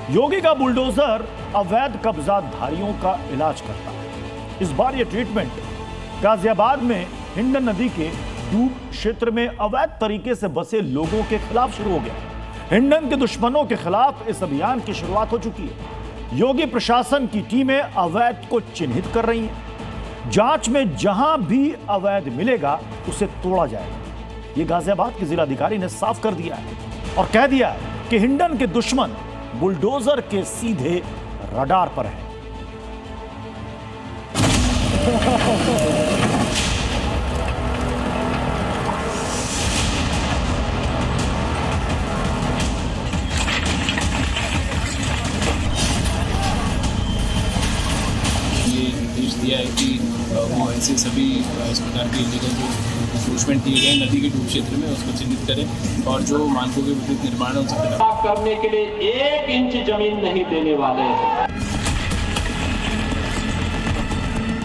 योगी का बुलडोजर अवैध कब्जाधारियों का इलाज करता है। इस बार यह ट्रीटमेंट गाजियाबाद में हिंडन नदी के डूब क्षेत्र में अवैध तरीके से बसे लोगों के खिलाफ शुरू हो गया। हिंडन के दुश्मनों के खिलाफ इस अभियान की शुरुआत हो चुकी है। योगी प्रशासन की टीमें अवैध को चिन्हित कर रही हैं। जांच में जहां भी अवैध मिलेगा उसे तोड़ा जाएगा। यह गाजियाबाद के जिलाधिकारी ने साफ कर दिया है और कह दिया है कि हिंडन के दुश्मन बुलडोजर के सीधे रडार पर है। निर्देश दिया है कि वो ऐसे सभी इस प्रकार के इलीगल जो इंक्रोचमेंट किए गए नदी के डूब क्षेत्र में उसको चिन्हित करें और जो मानकों के विपरीत निर्माण है उनसे करने के लिए 1 इंच जमीन नहीं देने वाले हैं।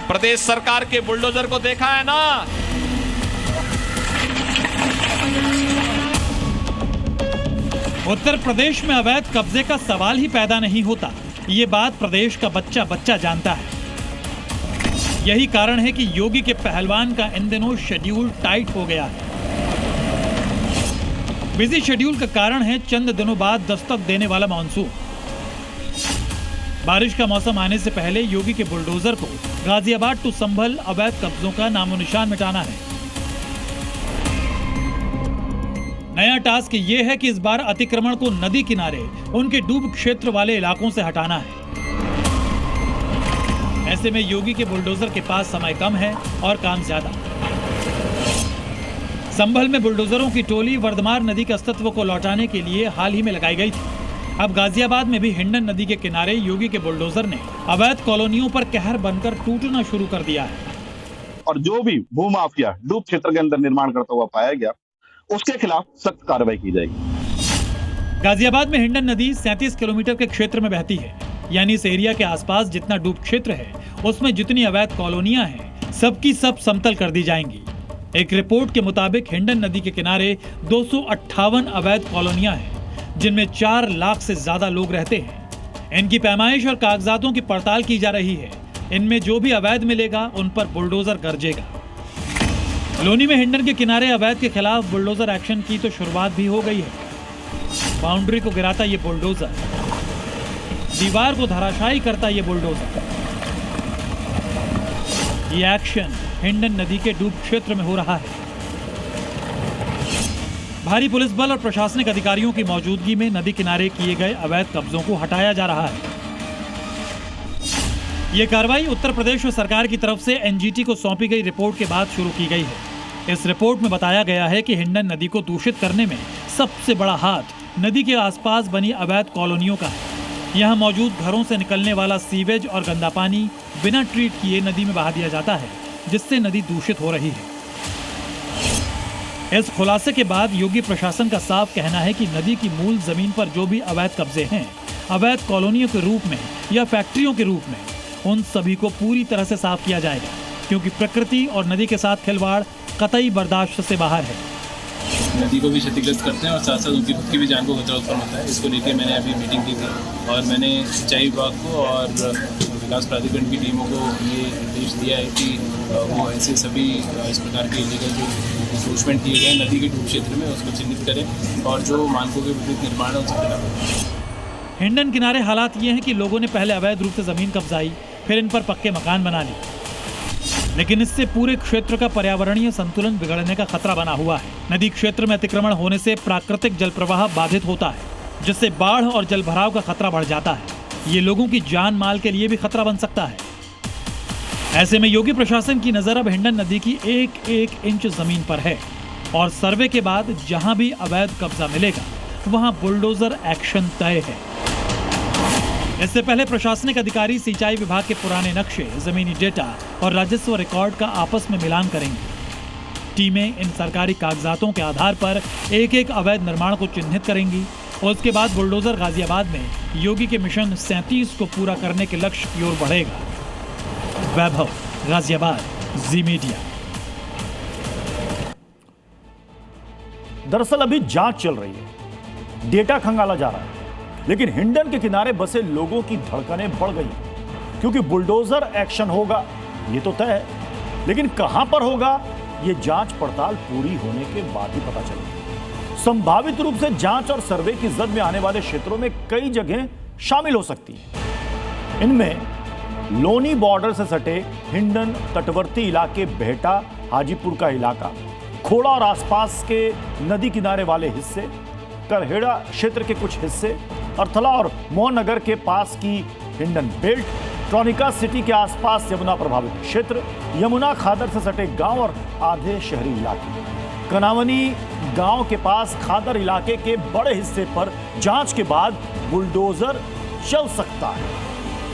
प्रदेश सरकार के बुलडोजर को देखा है ना, उत्तर प्रदेश में अवैध कब्जे का सवाल ही पैदा नहीं होता। ये बात प्रदेश का बच्चा बच्चा जानता है। यही कारण है कि योगी के पहलवान का इन दिनों शेड्यूल टाइट हो गया है। बिजी शेड्यूल का कारण है चंद दिनों बाद दस्तक देने वाला मानसून। बारिश का मौसम आने से पहले योगी के बुलडोजर को गाजियाबाद टू संभल अवैध कब्जों का नामो निशान मिटाना है। नया टास्क ये है कि इस बार अतिक्रमण को नदी किनारे उनके डूब क्षेत्र वाले इलाकों से हटाना है। ऐसे में योगी के बुलडोजर के पास समय कम है और काम ज्यादा। संभल में बुलडोजरों की टोली वर्धमान नदी के अस्तित्व को लौटाने के लिए हाल ही में लगाई गई थी। अब गाजियाबाद में भी हिंडन नदी के किनारे योगी के बुलडोजर ने अवैध कॉलोनियों पर कहर बनकर टूटना शुरू कर दिया है। और जो भी भूमाफिया डूब क्षेत्र के अंदर निर्माण करता हुआ पाया गया उसके खिलाफ सख्त कार्रवाई की जाएगी। गाजियाबाद में हिंडन नदी 37 किलोमीटर के क्षेत्र में बहती है, यानी इस एरिया के आसपास जितना डूब क्षेत्र है उसमें जितनी अवैध कॉलोनियां हैं सबकी सब समतल कर दी जाएंगी। एक रिपोर्ट के मुताबिक हिंडन नदी के किनारे 258 अवैध कॉलोनियां हैं जिनमें 4 लाख से ज्यादा लोग रहते हैं। इनकी पैमाइश और कागजातों की पड़ताल की जा रही है। इनमें जो भी अवैध मिलेगा उन पर बुलडोजर गरजेगा। लोनी में हिंडन के किनारे अवैध के खिलाफ बुलडोजर एक्शन की तो शुरुआत भी हो गई है। बाउंड्री को गिराता ये बुलडोजर, दीवार को धराशायी करता ये बुलडोजर। ये एक्शन हिंडन नदी के डूब क्षेत्र में हो रहा है। भारी पुलिस बल और प्रशासनिक अधिकारियों की मौजूदगी में नदी किनारे किए गए अवैध कब्जों को हटाया जा रहा है। ये कार्रवाई उत्तर प्रदेश सरकार की तरफ से एनजीटी को सौंपी गई रिपोर्ट के बाद शुरू की गई है। इस रिपोर्ट में बताया गया है कि हिंडन नदी को दूषित करने में सबसे बड़ा हाथ नदी के आसपास बनी अवैध कॉलोनियों का है। यहाँ मौजूद घरों से निकलने वाला सीवेज और गंदा पानी बिना ट्रीट किए नदी में बहा दिया जाता है, जिससे नदी दूषित हो रही है। इस खुलासे के बाद योगी प्रशासन का साफ कहना है कि नदी की मूल जमीन पर जो भी अवैध कब्जे हैं, अवैध कॉलोनियों के रूप में या फैक्ट्रियों के रूप में, उन सभी को पूरी तरह से साफ किया जाएगा, क्योंकि प्रकृति और नदी के साथ खिलवाड़ कतई बर्दाश्त से बाहर है। नदी को भी क्षतिग्रस्त करते हैं और साथ साथ उनकी खुद की भी जान को खतरा उत्पन्न होता है। इसको लेकर मैंने अभी मीटिंग की थी और मैंने सिंचाई विभाग को और विकास प्राधिकरण की टीमों को ये निर्देश दिया है कि वो ऐसे सभी इस प्रकार के इलीगल जो इंक्रोचमेंट किए गए नदी के डूब क्षेत्र में उसको चिन्हित करें और जो मानकों के विपरीत निर्माण है उनसे खिलाफ। हिंडन किनारे हालात ये हैं कि लोगों ने पहले अवैध रूप से जमीन कब्जाई, फिर इन पर पक्के मकान बना लिए, लेकिन इससे पूरे क्षेत्र का पर्यावरणीय संतुलन बिगड़ने का खतरा बना हुआ है। नदी क्षेत्र में अतिक्रमण होने से प्राकृतिक जल प्रवाह बाधित होता है, जिससे बाढ़ और जल भराव का खतरा बढ़ जाता है। ये लोगों की जान माल के लिए भी खतरा बन सकता है। ऐसे में योगी प्रशासन की नजर अब हिंडन नदी की एक एक इंच जमीन पर है और सर्वे के बाद जहां भी अवैध कब्जा मिलेगा वहां बुलडोजर एक्शन तय है। इससे पहले प्रशासनिक अधिकारी सिंचाई विभाग के पुराने नक्शे, जमीनी डेटा और राजस्व रिकॉर्ड का आपस में मिलान करेंगे। टीमें इन सरकारी कागजातों के आधार पर एक एक अवैध निर्माण को चिन्हित करेंगी और उसके बाद बुलडोजर गाजियाबाद में योगी के मिशन 37 को पूरा करने के लक्ष्य की ओर बढ़ेगा। वैभव, गाजियाबाद, जी मीडिया। दरअसल अभी जांच चल रही है, डेटा खंगाला जा रहा है। लेकिन हिंडन के किनारे बसे लोगों की धड़कनें बढ़ गई, क्योंकि बुलडोजर एक्शन होगा ये तो तय है, लेकिन कहां पर होगा ये जांच पड़ताल पूरी होने के बाद ही पता चलेगा। संभावित रूप से जांच और सर्वे की जद में आने वाले क्षेत्रों में कई जगह शामिल हो सकती है। इनमें लोनी बॉर्डर से सटे हिंडन तटवर्ती इलाके, बेहटा, हाजीपुर का इलाका, खोड़ा और आसपास के नदी किनारे वाले हिस्से, करहेड़ा क्षेत्र के कुछ हिस्से, अर्थला और मोहनगर के पास की हिंडन बेल्ट, ट्रॉनिका सिटी के आसपास यमुना प्रभावित क्षेत्र, यमुना खादर से सटे गांव और आधे शहरी इलाके, कनावनी गांव के पास खादर इलाके के बड़े हिस्से पर जांच के बाद बुलडोजर चल सकता है।